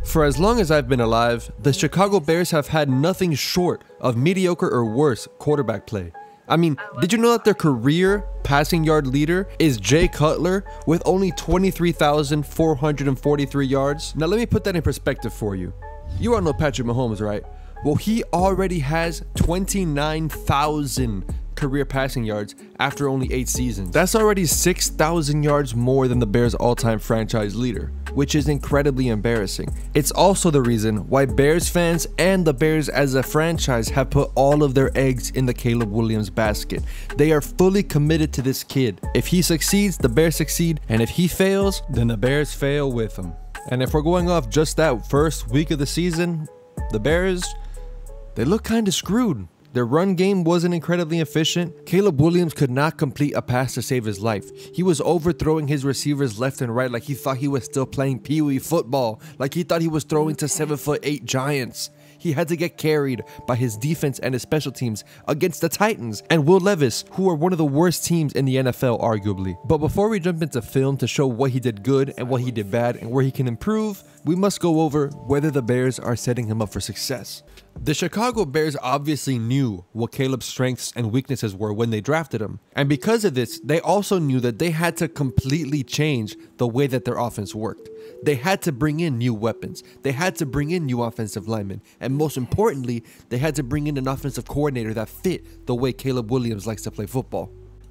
For as long as I've been alive, the Chicago Bears have had nothing short of mediocre or worse quarterback play. I mean, did you know that their career passing yard leader is Jay Cutler with only 23,443 yards? Now let me put that in perspective for you. You all know Patrick Mahomes, right? Well, he already has 29,000 career passing yards after only 8 seasons. That's already 6,000 yards more than the Bears' all-time franchise leader, which is incredibly embarrassing. It's also the reason why Bears fans and the Bears as a franchise have put all of their eggs in the Caleb Williams basket. They are fully committed to this kid. If he succeeds, the Bears succeed, and if he fails, then the Bears fail with him. And if we're going off just that first week of the season, the Bears, they look kind of screwed. Their run game wasn't incredibly efficient. Caleb Williams could not complete a pass to save his life. He was overthrowing his receivers left and right like he thought he was still playing Pee-wee football, like he thought he was throwing to 7'8" giants. He had to get carried by his defense and his special teams against the Titans and Will Levis, who are one of the worst teams in the NFL, arguably. But before we jump into film to show what he did good and what he did bad and where he can improve, we must go over whether the Bears are setting him up for success. The Chicago Bears obviously knew what Caleb's strengths and weaknesses were when they drafted him. And because of this, they also knew that they had to completely change the way that their offense worked. They had to bring in new weapons. They had to bring in new offensive linemen. And most importantly, they had to bring in an offensive coordinator that fit the way Caleb Williams likes to play football.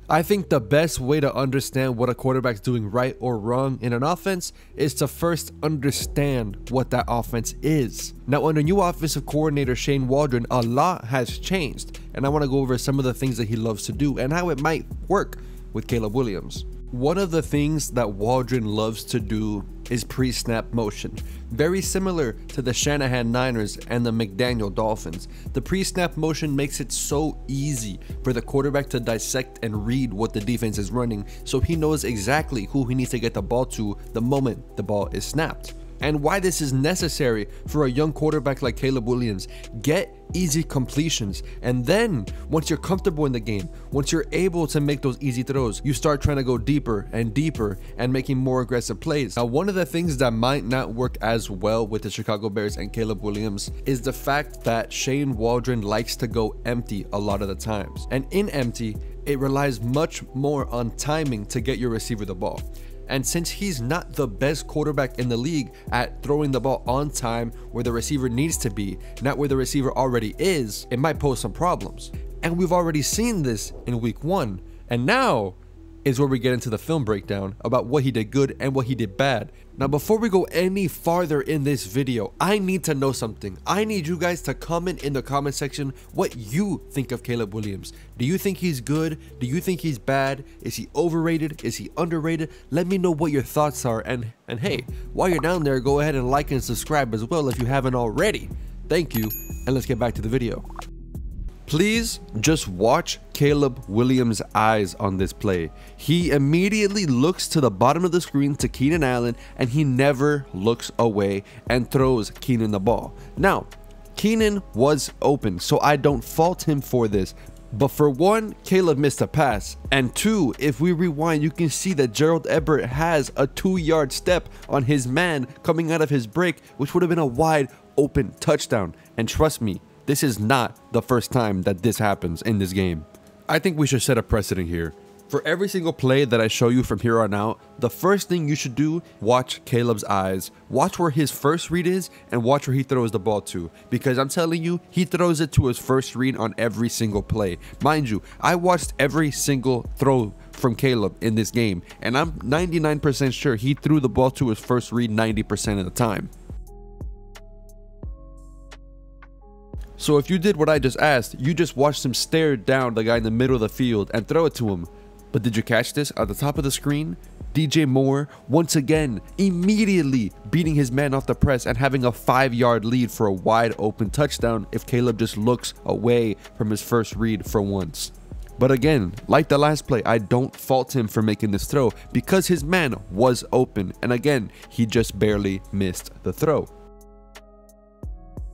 I think the best way to understand what a quarterback's doing right or wrong in an offense is to first understand what that offense is. Now, under new offensive coordinator Shane Waldron, a lot has changed, and I want to go over some of the things that he loves to do and how it might work with Caleb Williams. One of the things that Waldron loves to do is pre-snap motion, very similar to the Shanahan Niners and the McDaniel Dolphins. The pre-snap motion makes it so easy for the quarterback to dissect and read what the defense is running, so he knows exactly who he needs to get the ball to the moment the ball is snapped. And why this is necessary for a young quarterback like Caleb Williams. Get easy completions, and then once you're comfortable in the game, once you're able to make those easy throws, you start trying to go deeper and deeper and making more aggressive plays. Now, one of the things that might not work as well with the Chicago Bears and Caleb Williams is the fact that Shane Waldron likes to go empty a lot of the times, and in empty, it relies much more on timing to get your receiver the ball. And since he's not the best quarterback in the league at throwing the ball on time where the receiver needs to be, not where the receiver already is, it might pose some problems. And we've already seen this in week 1. And now is where we get into the film breakdown about what he did good and what he did bad. Now, before we go any farther in this video, I need to know something. I need you guys to comment in the comment section what you think of Caleb Williams. Do you think he's good? Do you think he's bad? Is he overrated? Is he underrated? Let me know what your thoughts are. And hey, while you're down there, go ahead and like and subscribe as well if you haven't already. Thank you, and let's get back to the video. Please just watch Caleb Williams' eyes on this play. He immediately looks to the bottom of the screen to Keenan Allen, and he never looks away and throws Keenan the ball. Now, Keenan was open, so I don't fault him for this. But for one, Caleb missed a pass. And two, if we rewind, you can see that Gerald Everett has a 2-yard step on his man coming out of his break, which would have been a wide open touchdown. And trust me, this is not the first time that this happens in this game. I think we should set a precedent here. For every single play that I show you from here on out, the first thing you should do, watch Caleb's eyes. Watch where his first read is and watch where he throws the ball to. Because I'm telling you, he throws it to his first read on every single play. Mind you, I watched every single throw from Caleb in this game, and I'm 99% sure he threw the ball to his first read 90% of the time. So if you did what I just asked, you just watched him stare down the guy in the middle of the field and throw it to him. But did you catch this at the top of the screen? DJ Moore, once again, immediately beating his man off the press and having a 5-yard lead for a wide open touchdown if Caleb just looks away from his first read for once. But again, like the last play, I don't fault him for making this throw because his man was open. And again, he just barely missed the throw.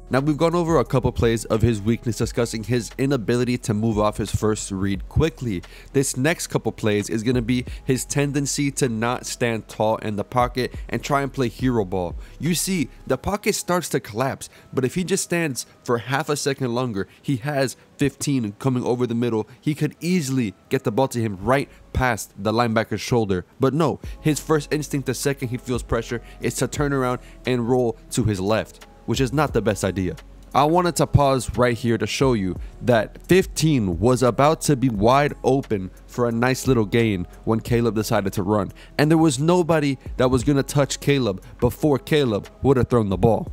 Now, we've gone over a couple plays of his weakness, discussing his inability to move off his first read quickly. This next couple plays is going to be his tendency to not stand tall in the pocket and try and play hero ball. You see, the pocket starts to collapse, but if he just stands for half a second longer, he has 15 coming over the middle. He could easily get the ball to him right past the linebacker's shoulder. But no, his first instinct the second he feels pressure is to turn around and roll to his left, which is not the best idea. I wanted to pause right here to show you that 15 was about to be wide open for a nice little gain when Caleb decided to run. And there was nobody that was going to touch Caleb before Caleb would have thrown the ball.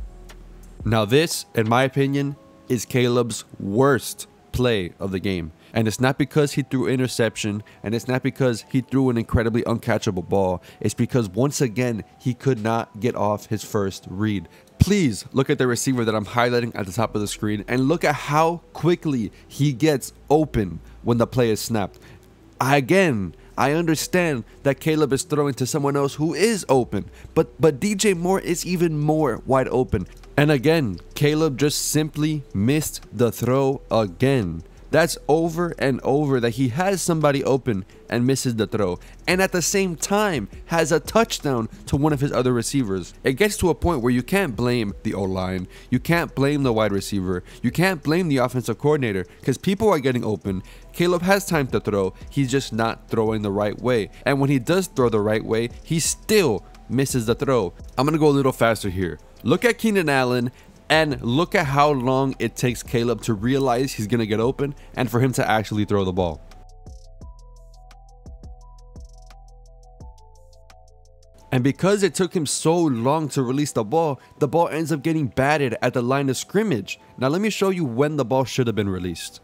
Now this, in my opinion, is Caleb's worst play of the game. And it's not because he threw interception, and it's not because he threw an incredibly uncatchable ball. It's because once again, he could not get off his first read. Please look at the receiver that I'm highlighting at the top of the screen and look at how quickly he gets open when the play is snapped. I understand that Caleb is throwing to someone else who is open, but DJ Moore is even more wide open. And again, Caleb just simply missed the throw again. That's over and over that he has somebody open and misses the throw, and at the same time has a touchdown to one of his other receivers. It gets to a point where you can't blame the O-line, you can't blame the wide receiver, you can't blame the offensive coordinator, because people are getting open. Caleb has time to throw, he's just not throwing the right way. And when he does throw the right way, he still misses the throw. I'm gonna go a little faster here. Look at Keenan Allen and look at how long it takes Caleb to realize he's going to get open and for him to actually throw the ball. And because it took him so long to release the ball ends up getting batted at the line of scrimmage. Now let me show you when the ball should have been released.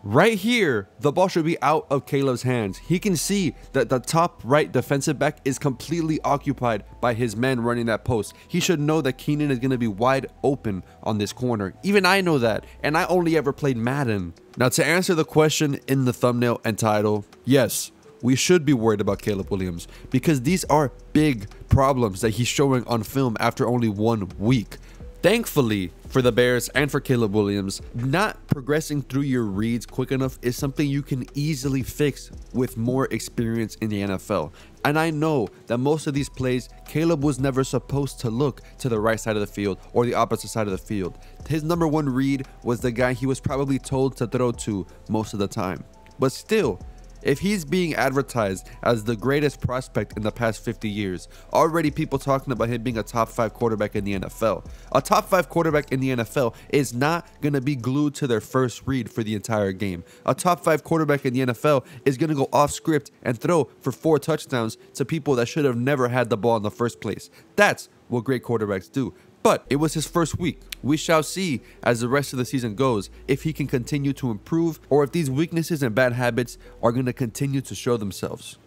Right here, the ball should be out of Caleb's hands. He can see that the top right defensive back is completely occupied by his men running that post. He should know that Keenan is going to be wide open on this corner. Even I know that, and I only ever played Madden. Now, to answer the question in the thumbnail and title, yes, we should be worried about Caleb Williams because these are big problems that he's showing on film after only 1 week. Thankfully for the Bears and for Caleb Williams, not progressing through your reads quick enough is something you can easily fix with more experience in the NFL. And I know that most of these plays, Caleb was never supposed to look to the right side of the field or the opposite side of the field. His number one read was the guy he was probably told to throw to most of the time. But still, if he's being advertised as the greatest prospect in the past 50 years, already people talking about him being a top 5 quarterback in the NFL. A top 5 quarterback in the NFL is not going to be glued to their first read for the entire game. A top 5 quarterback in the NFL is going to go off script and throw for 4 touchdowns to people that should have never had the ball in the first place. That's what great quarterbacks do. But it was his first week. We shall see as the rest of the season goes if he can continue to improve or if these weaknesses and bad habits are going to continue to show themselves.